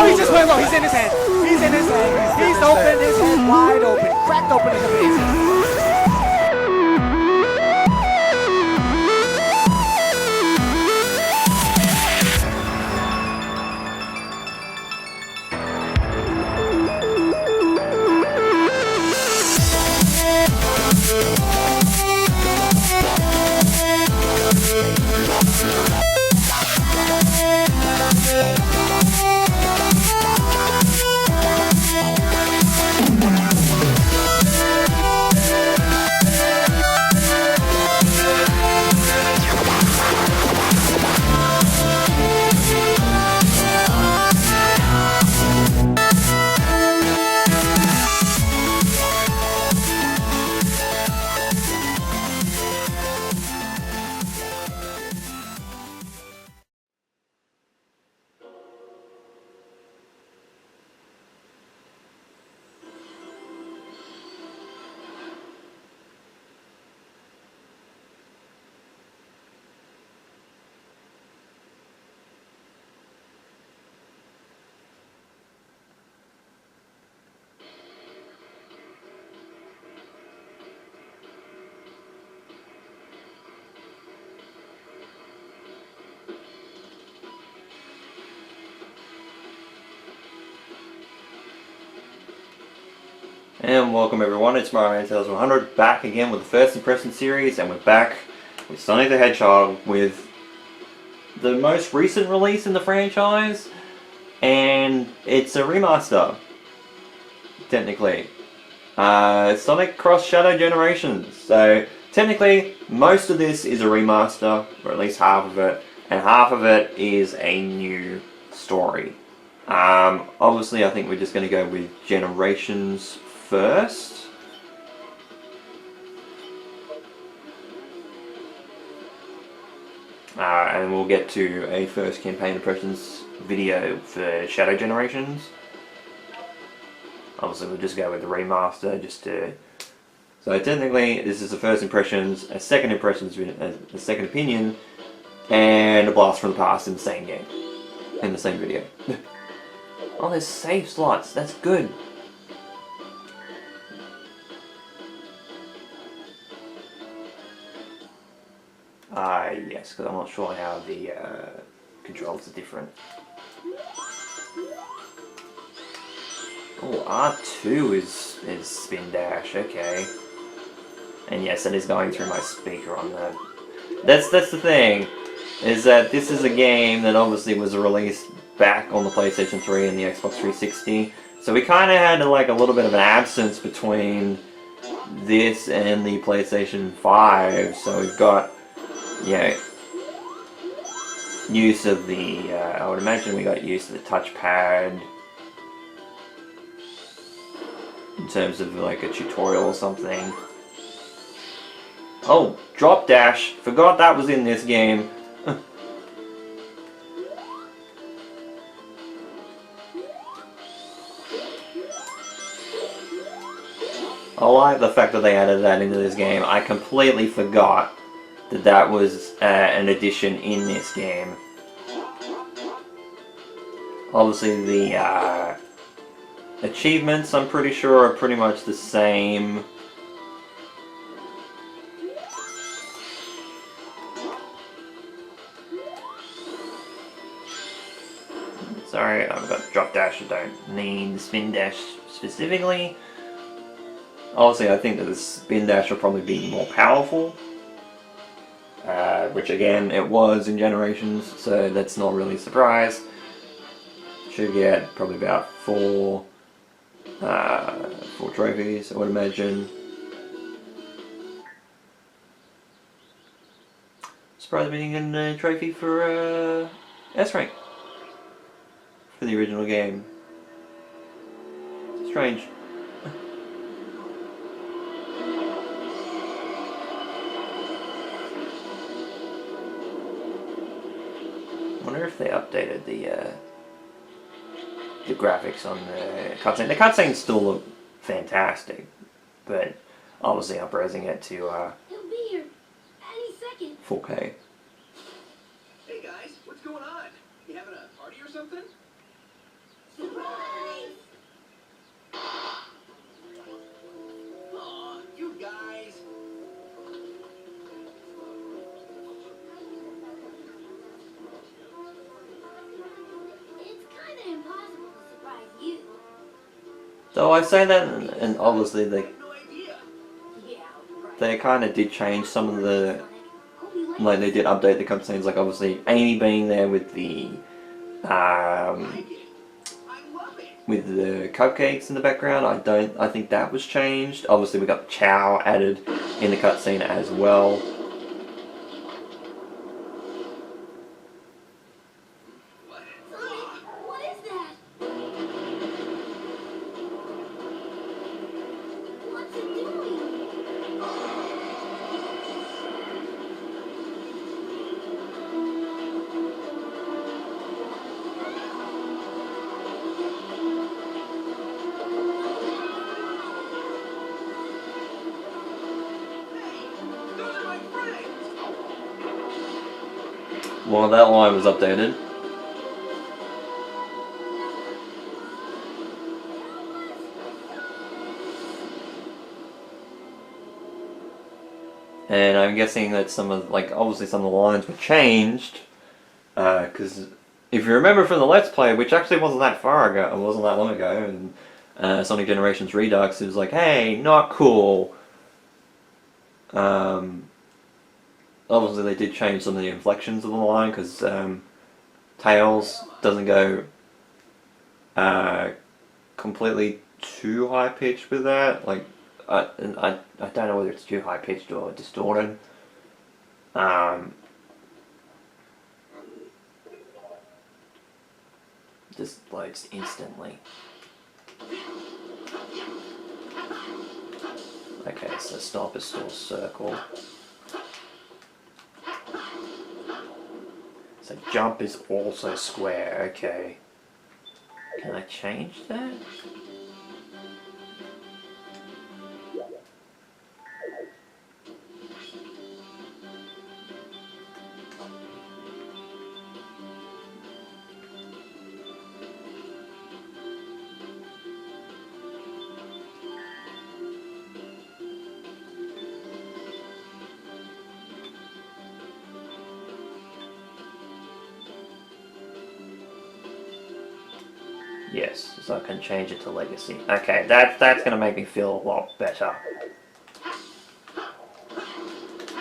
he just went low. He's in his head. He's in his head. He's open his head wide open. Cracked open in the face. And welcome everyone, it's Mario Man Tales 100 back again with the First Impression series, and we're back with Sonic the Hedgehog with the most recent release in the franchise, and it's a remaster, technically. Sonic Cross Shadow Generations. So technically most of this is a remaster, or at least half of it, and half of it is a new story. Obviously I think we're just going to go with Generations first. And we'll get to a first campaign impressions video for Shadow Generations. Obviously we'll just go with the remaster just to... So technically this is the first impressions, a second impressions, a second opinion, and a blast from the past in the same game. In the same video. Oh, there's save slots, that's good. Yes, because I'm not sure how the controls are different. Oh, R2 is spin dash, okay. And yes, it is going through my speaker on the... That's the thing, is that this is a game that obviously was released back on the PlayStation 3 and the Xbox 360. So we kind of had like a little bit of an absence between this and the PlayStation 5. So we've got, yeah, use of the, I would imagine we got use of the touchpad in terms of like a tutorial or something. Oh, drop dash, forgot that was in this game. I like the fact that they added that into this game. I completely forgot that that was an addition in this game. Obviously the achievements, I'm pretty sure, are pretty much the same. Sorry, I've got drop dash, I don't need spin dash specifically. Obviously, I think that the spin dash will probably be more powerful, which again, it was in Generations, so that's not really a surprise. Should get probably about four trophies, I would imagine. Surprised we didn't get a trophy for S rank for the original game. Strange. I wonder if they updated the graphics on the cutscene. The cutscenes still look fantastic, but obviously I'm raising it to He'll be here any second. 4K. Hey guys, what's going on? You having a party or something? So Aw, you guys. It's kind of impossible to surprise you. Though I say that, and obviously I have no idea. Yeah, right. they kind of did change some of the, Hope you like like they did update the cutscenes. Like obviously Amy being there with the, I like it. I love it. with the cupcakes in the background. I think that was changed. Obviously we got Chow added in the cutscene as well. What? Sonic, what is that? What's it doing? Hey, those are my friends. Well, that line was updated. And I'm guessing that some of, like, obviously some of the lines were changed. Because if you remember from the Let's Play, which actually wasn't that far ago, it wasn't that long ago, and Sonic Generations Redux, it was like, hey, not cool. Obviously they did change some of the inflections of the line, because Tails doesn't go completely too high pitched with that. Like, I don't know whether it's too high pitched or distorted. Just loads instantly. Okay, so stop is still circle. So jump is also square, okay. Can I change that? Yes, so I can change it to legacy. Okay, that's gonna make me feel a lot better.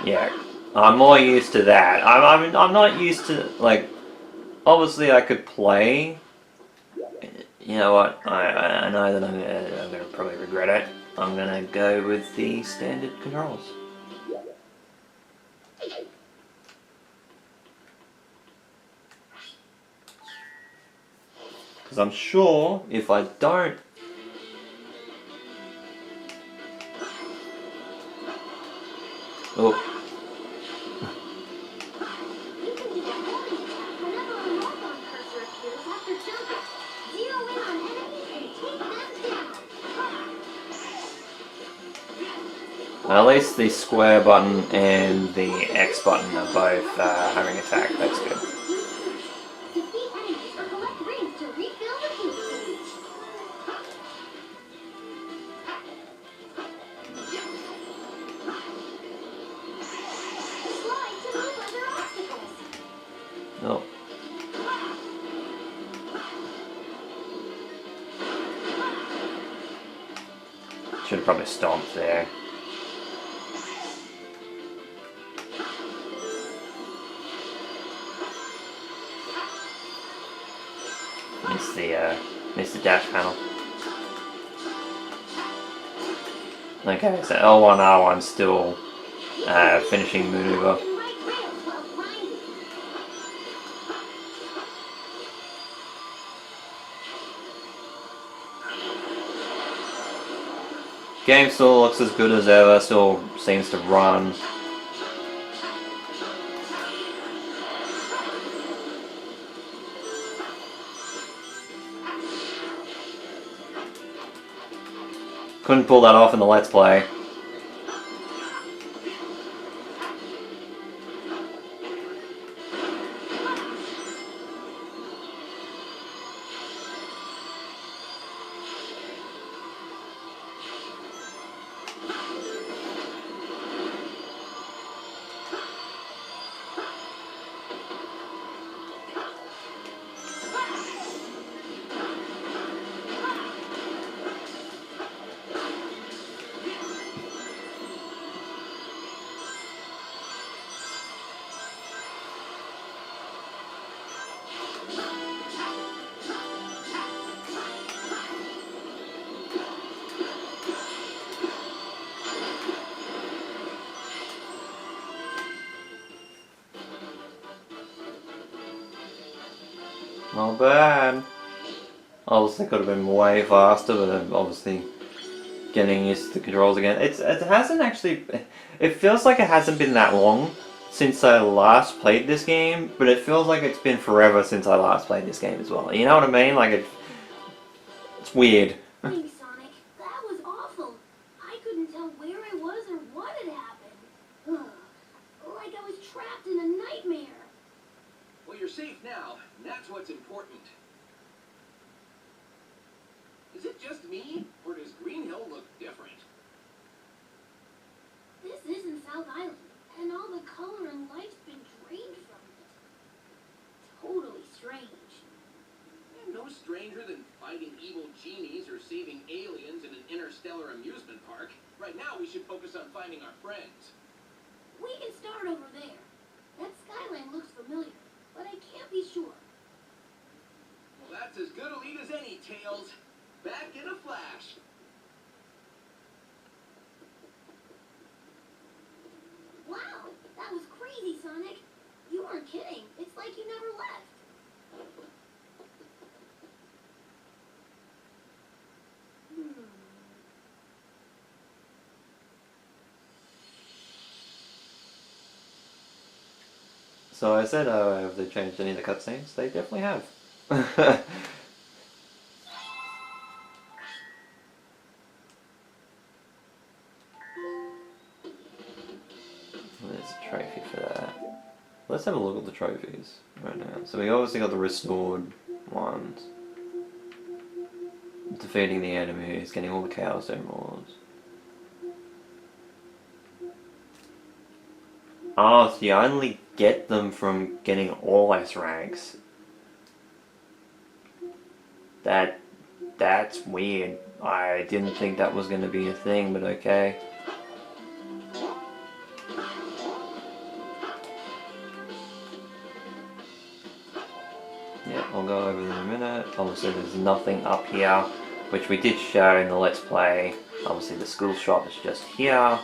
Yeah, I'm more used to that. I'm not used to, like, obviously I could play. You know what? I know that I'm gonna probably regret it. I'm gonna go with the standard controls. Because I'm sure if I don't... Oh, You can do a homing attack whenever a lock-on cursor appears after jumping. Zero in on enemies and take them down. at least the square button and the X button are both having attack. That's good. Defeat enemies or collect rings to refill the food stage. Slide to move under obstacles. Oh. Should have probably stomped there. Missed the dash panel. Okay, so L1, R1 still finishing maneuver. In right rails while grinding. Game still looks as good as ever, still seems to run. Couldn't pull that off in the Let's Play. Not bad. Obviously could have been way faster, but obviously getting used to the controls again. It hasn't actually... It feels like it hasn't been that long since I last played this game, but it feels like it's been forever since I last played this game as well. You know what I mean? Like, it's weird. Thanks, Sonic. That was awful. I couldn't tell where I was or what had happened. Like I was trapped in a nightmare. Well, you're safe now, and that's what's important. Is it just me, or does Green Hill look different? This isn't South Island, and all the color and light's been drained from it. Totally strange. And no stranger than fighting evil genies or saving aliens in an interstellar amusement park. Right now, we should focus on finding our friends. We can start over there. That skyline looks familiar, but I can't be sure. Well, that's as good a lead as any, Tails. Back in a flash. Wow, that was crazy, Sonic. You weren't kidding. It's like you never left. So I said, have they changed any of the cutscenes? They definitely have. There's a trophy for that. Let's have a look at the trophies right now. So we obviously got the restored ones. Defeating the enemies, getting all the Chaos Emeralds. Oh, so you only get them from getting all S ranks. That's weird. I didn't think that was going to be a thing, but okay. Yeah, I'll go over them in a minute. Obviously there's nothing up here, which we did show in the Let's Play. Obviously the school shop is just here.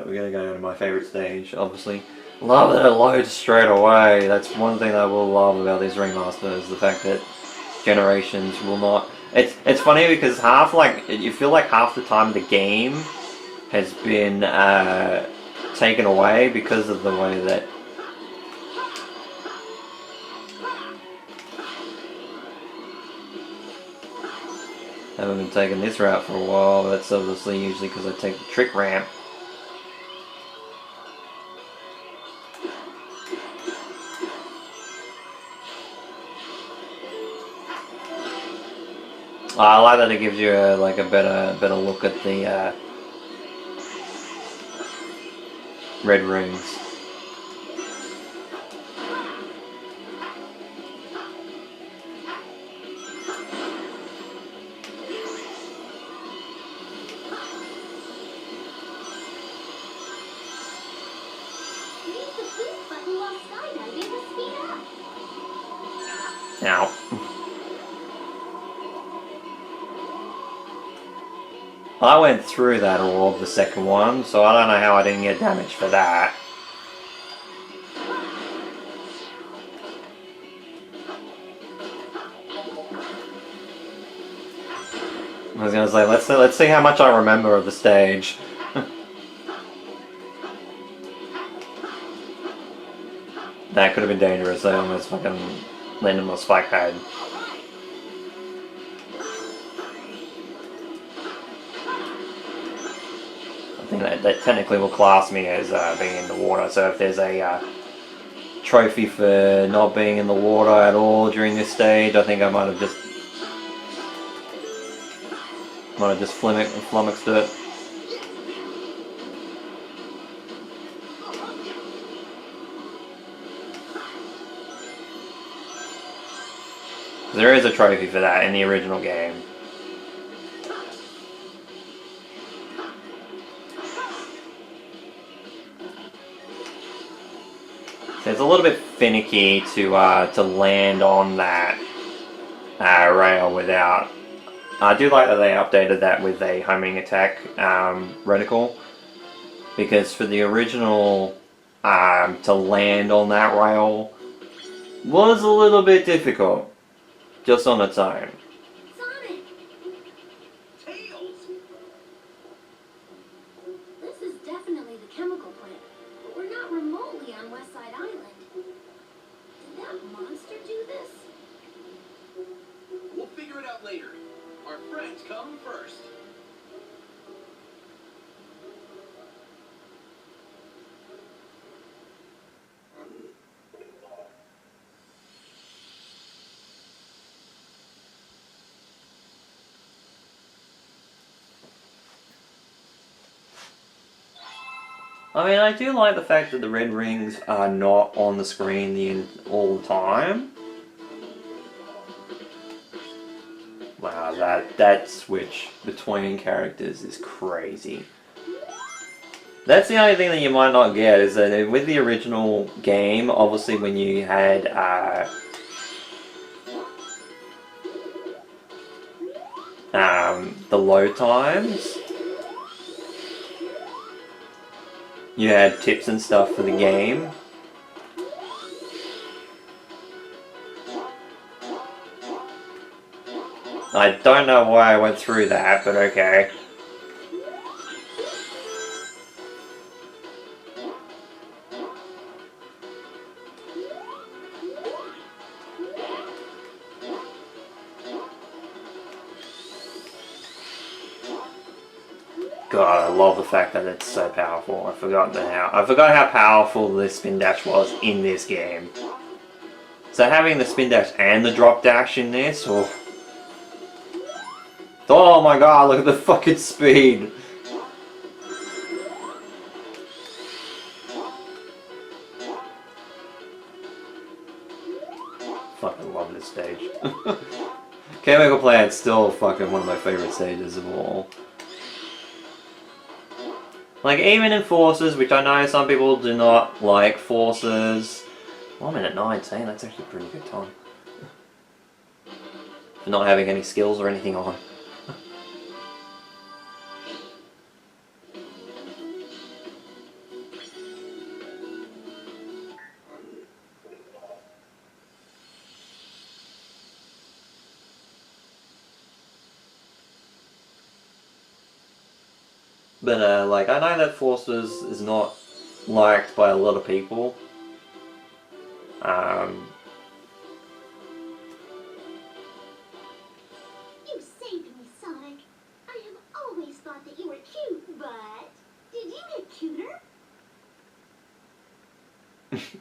We're gonna go to my favourite stage, obviously. Love that it loads straight away. That's one thing that I will love about these remasters, the fact that Generations will not... It's funny because you feel like half the time the game has been taken away because of the way that... I haven't been taking this route for a while, but that's obviously usually because I take the trick ramp. I like that it gives you a better look at the red rings. Use the boost button while skydiving to speed up. Now. I went through that orb, the second one, so I don't know how I didn't get damaged for that. I was gonna say, let's see how much I remember of the stage. That could have been dangerous. I almost fucking landed on a spike pad. I think that technically will class me as being in the water. So if there's a trophy for not being in the water at all during this stage, I think I might have just flummoxed it. There is a trophy for that in the original game. So it's a little bit finicky to land on that rail without. I do like that they updated that with a homing attack reticle, because for the original to land on that rail was a little bit difficult just on its own. Sonic, Tails! this is definitely the chemical plant, but we're not remotely on West Side Island. Did that monster do this? We'll figure it out later. Our friends come first. I mean, I do like the fact that the red rings are not on the screen all the time. Wow, that switch between characters is crazy. That's the only thing that you might not get, is that with the original game, obviously when you had the load times, you had tips and stuff for the game. I don't know why I went through that, but okay. God, I love the fact that it's so powerful. I forgot how powerful the spin dash was in this game. So having the spin dash and the drop dash in this, oh my god, look at the fucking speed! Fucking love this stage. Chemical Plant's still fucking one of my favorite stages of all. Like, even in Forces, which I know some people do not like Forces. 1 minute 19, that's actually a pretty good time. For not having any skills or anything on. But, like, I know that Forces is not liked by a lot of people. You saved me, Sonic. I have always thought that you were cute, but did you get cuter?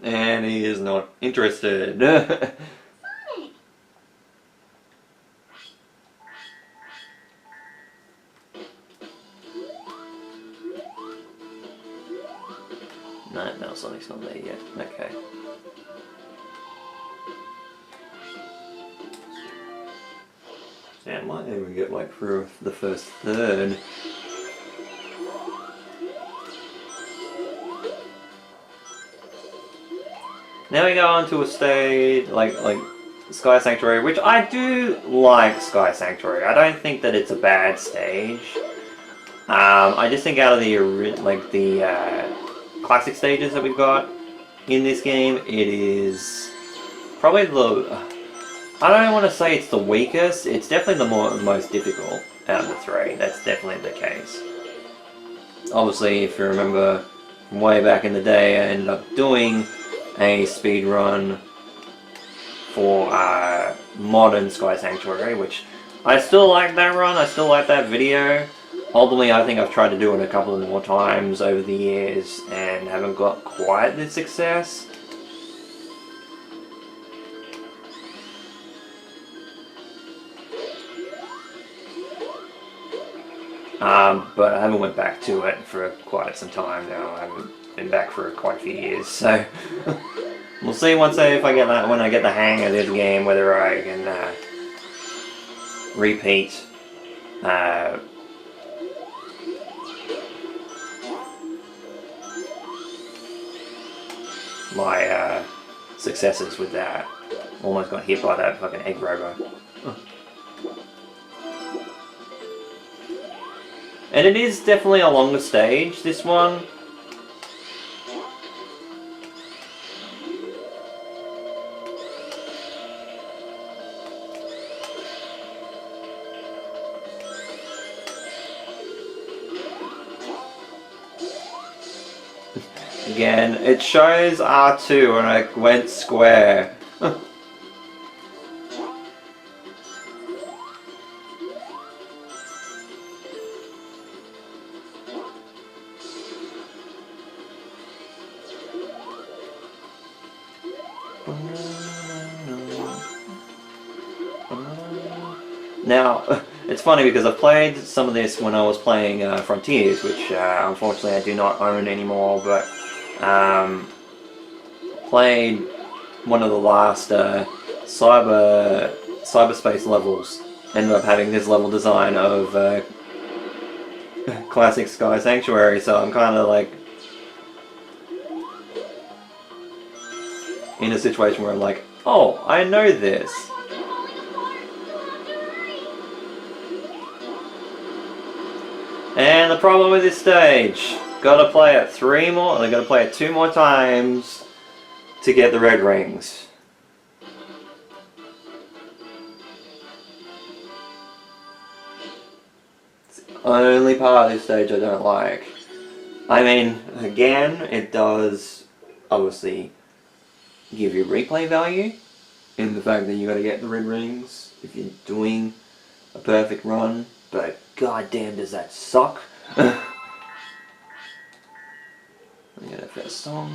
And he is not interested. Sonic! No, Sonic's not there yet. Okay. Yeah, I might even get like through the first third. Now we go on to a stage like Sky Sanctuary, which I do like Sky Sanctuary. I don't think that it's a bad stage. I just think out of the classic stages that we've got in this game, it is probably I don't want to say it's the weakest. It's definitely the most difficult out of the three. That's definitely the case. Obviously, if you remember from way back in the day, I ended up doing a speed run for modern Sky Sanctuary, which I still like that run. I still like that video. Ultimately, I think I've tried to do it a couple of more times over the years and haven't got quite the success. But I haven't went back to it for quite some time now. I haven't been back for quite a few years, so we'll see when I get the hang of this game whether I can repeat my successes with that. Almost got hit by that fucking egg robo. And it is definitely a longer stage, this one. Again, it shows R2 and I went square. Now, it's funny because I've played some of this when I was playing Frontiers, which unfortunately I do not own anymore, but played one of the last cyberspace levels. Ended up having this level design of classic Sky Sanctuary, so I'm kind of like in a situation where I'm like, oh, I know this. And the problem with this stage, gotta play it 2 more times to get the red rings. It's the only part of this stage I don't like. I mean, again, it does obviously give you replay value in the fact that you gotta get the red rings if you're doing a perfect run, but goddamn does that suck. Let me get a first song.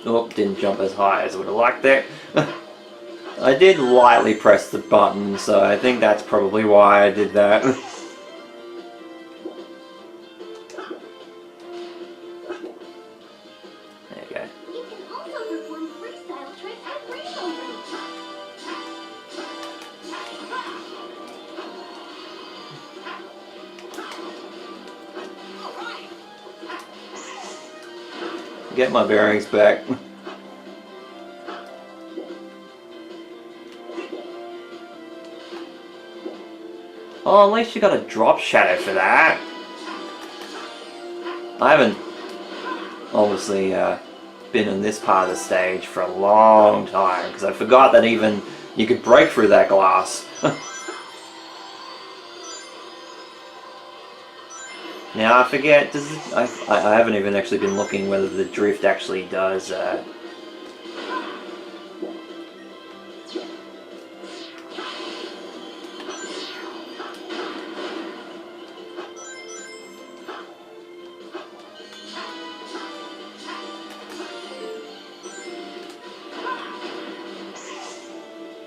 Oh, didn't jump as high as I would have liked it. I did lightly press the button, so I think that's probably why I did that. There you go. You can also perform freestyle tricks with rainbow rings. Get my bearings back. Oh, at least you got a drop shadow for that. I haven't obviously been in this part of the stage for a long time because I forgot that even you could break through that glass. Now I forget, I haven't even actually been looking whether the drift actually does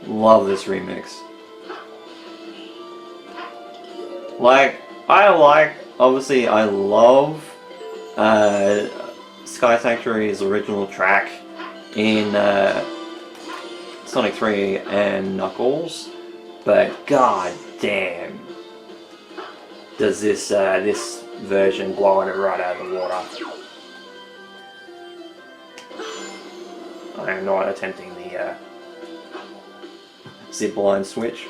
love this remix. Obviously I love Sky Sanctuary's original track in Sonic 3 and Knuckles, but god damn does this this version blow it right out of the water. I am not attempting the zip line switch.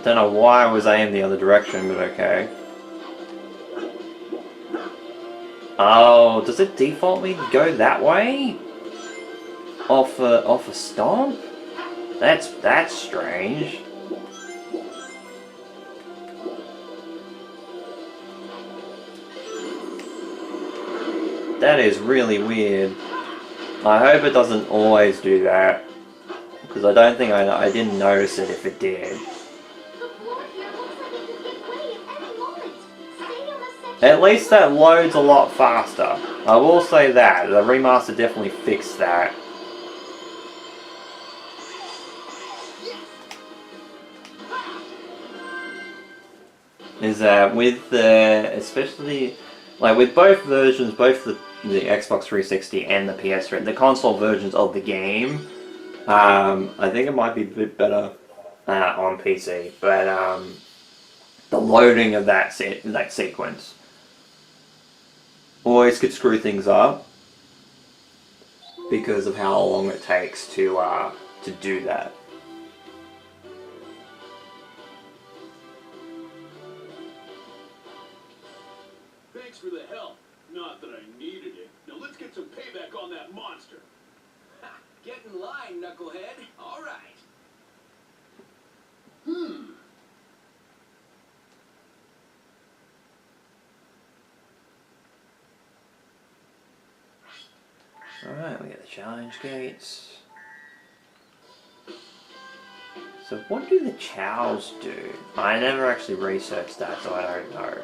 Don't know why I was aimed the other direction, but okay. Oh, does it default me to go that way? Off a stomp? That's strange. That is really weird. I hope it doesn't always do that, because I don't think I didn't notice it if it did. The floor here looks like it could give way at any moment. Stay on the section. At least that loads a lot faster. I will say that. The remaster definitely fixed that. Is that with the, especially, like with both versions, both the Xbox 360 and the PS3, the console versions of the game, I think it might be a bit better on PC, but the loading of that sequence always could screw things up because of how long it takes to do that. Thanks for the help. Not that I needed it. Now let's get some payback on that monster. Ha! Get in line, knucklehead. All right. Alright, we get the challenge gates. So what do the chows do? I never actually researched that, so I don't know.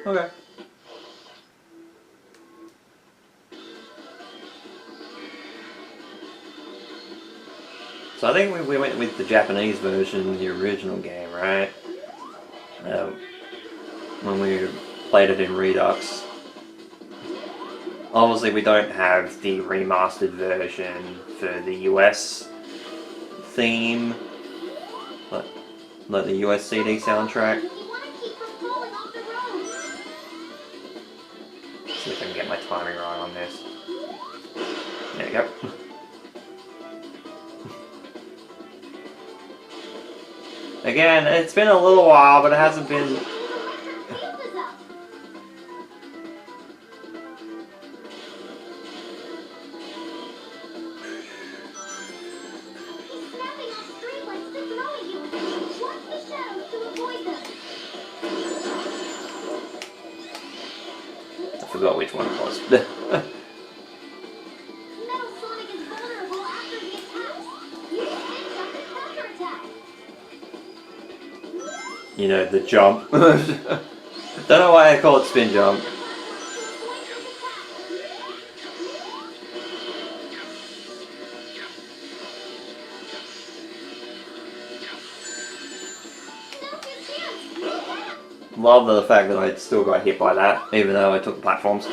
Okay. So I think we went with the Japanese version, the original game, right? When we played it in Redux. Obviously we don't have the remastered version for the US theme, like the US CD soundtrack. You want to keep from falling off the road. See if I can get my timing right on this. There we go. Again, it's been a little while, but it hasn't been... There's a record. Wheel is up. He's snapping off streetlights to throw at you. Watch the shadows to avoid them. I forgot which one it was. Metal Sonic is vulnerable after he attacks. Use spin jump and counterattack. You know, the jump. Don't know why I call it spin jump. Love the fact that I still got hit by that, even though I took the platforms.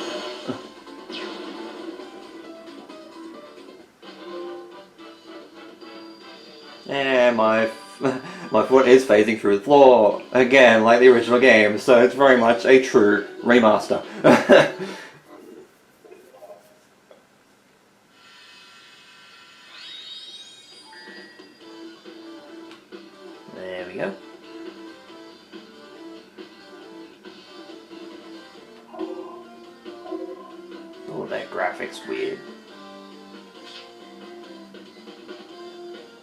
And my foot is phasing through the floor again, like the original game. So it's very much a true remaster. There we go. Oh, that graphic's weird.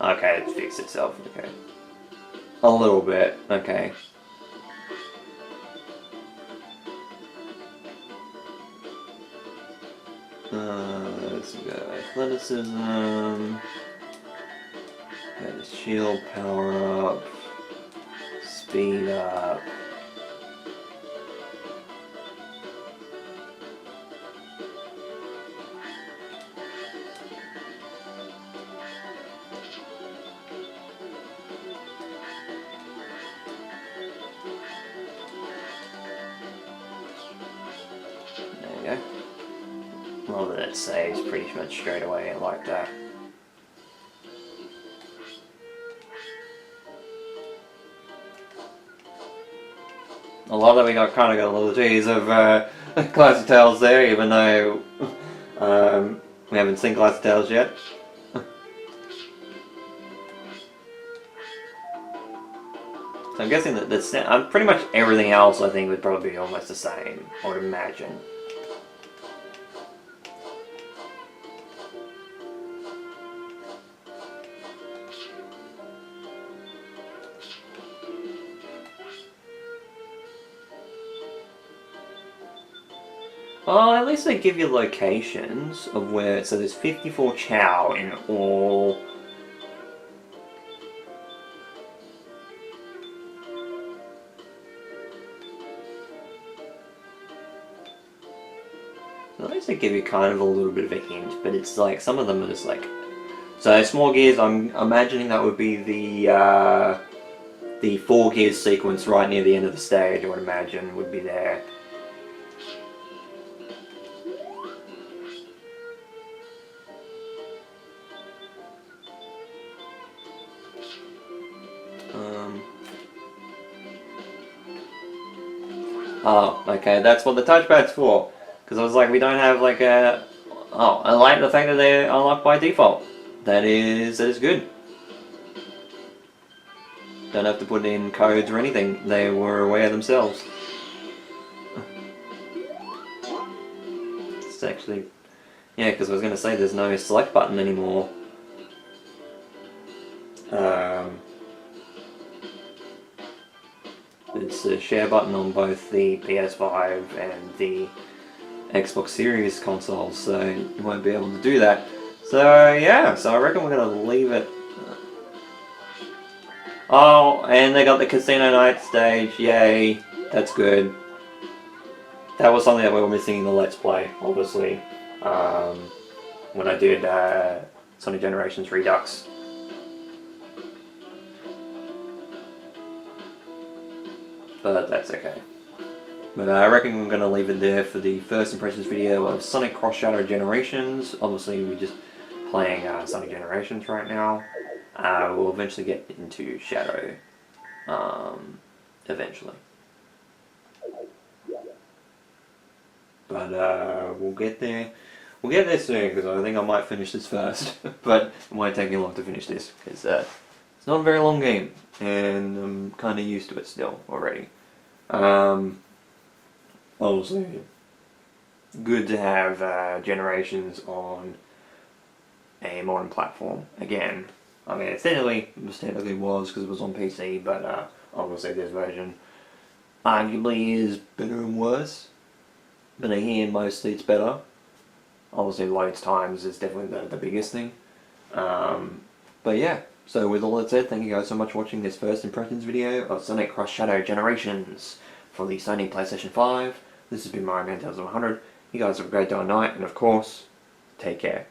Okay, it fixed itself, okay. A little bit, okay. Let's go athleticism. Got the shield power up. Speed up. There we go. Well, that it saves pretty much straight away. I like that. I love that we kind of got a little tease of Classic Tales there, even though we haven't seen Classic Tales yet. So I'm guessing that pretty much everything else I think would probably be almost the same, I would imagine. Well, at least they give you locations of where, so there's 54 Chow in all. At least they give you kind of a little bit of a hint, but it's like, some of them are just like... So, Small Gears, I'm imagining that would be the 4 Gears sequence right near the end of the stage, I would imagine, would be there. Oh, okay, that's what the touchpad's for. Because I was like, we don't have like a... Oh, I like the fact that they're unlocked by default. That is good. Don't have to put in codes or anything. They were aware themselves. It's actually... Yeah, because I was going to say there's no select button anymore. It's a share button on both the PS5 and the Xbox Series consoles, so you won't be able to do that. So yeah, so I reckon we're going to leave it. Oh, and they got the Casino Night stage, yay, that's good. That was something that we were missing in the Let's Play, obviously, when I did Sonic Generations Redux. But that's okay. But I reckon we're going to leave it there for the first impressions video of Sonic Cross Shadow Generations. Obviously we're just playing Sonic Generations right now. We'll eventually get into Shadow, eventually. But we'll get there. We'll get there soon, because I think I might finish this first. But it won't take me long to finish this, because it's not a very long game, and I'm kind of used to it still already. Obviously, good to have Generations on a modern platform again. I mean, it technically was because it was on PC, but obviously this version arguably is better and worse. But again, mostly it's better. Obviously, loads times is definitely the biggest thing. But yeah, so with all that said, thank you guys so much for watching this first impressions video of Sonic Cross Shadow Generations for the Sony PlayStation 5. This has been Mario Man Tales of 100. You guys have a great day or night, and of course, take care.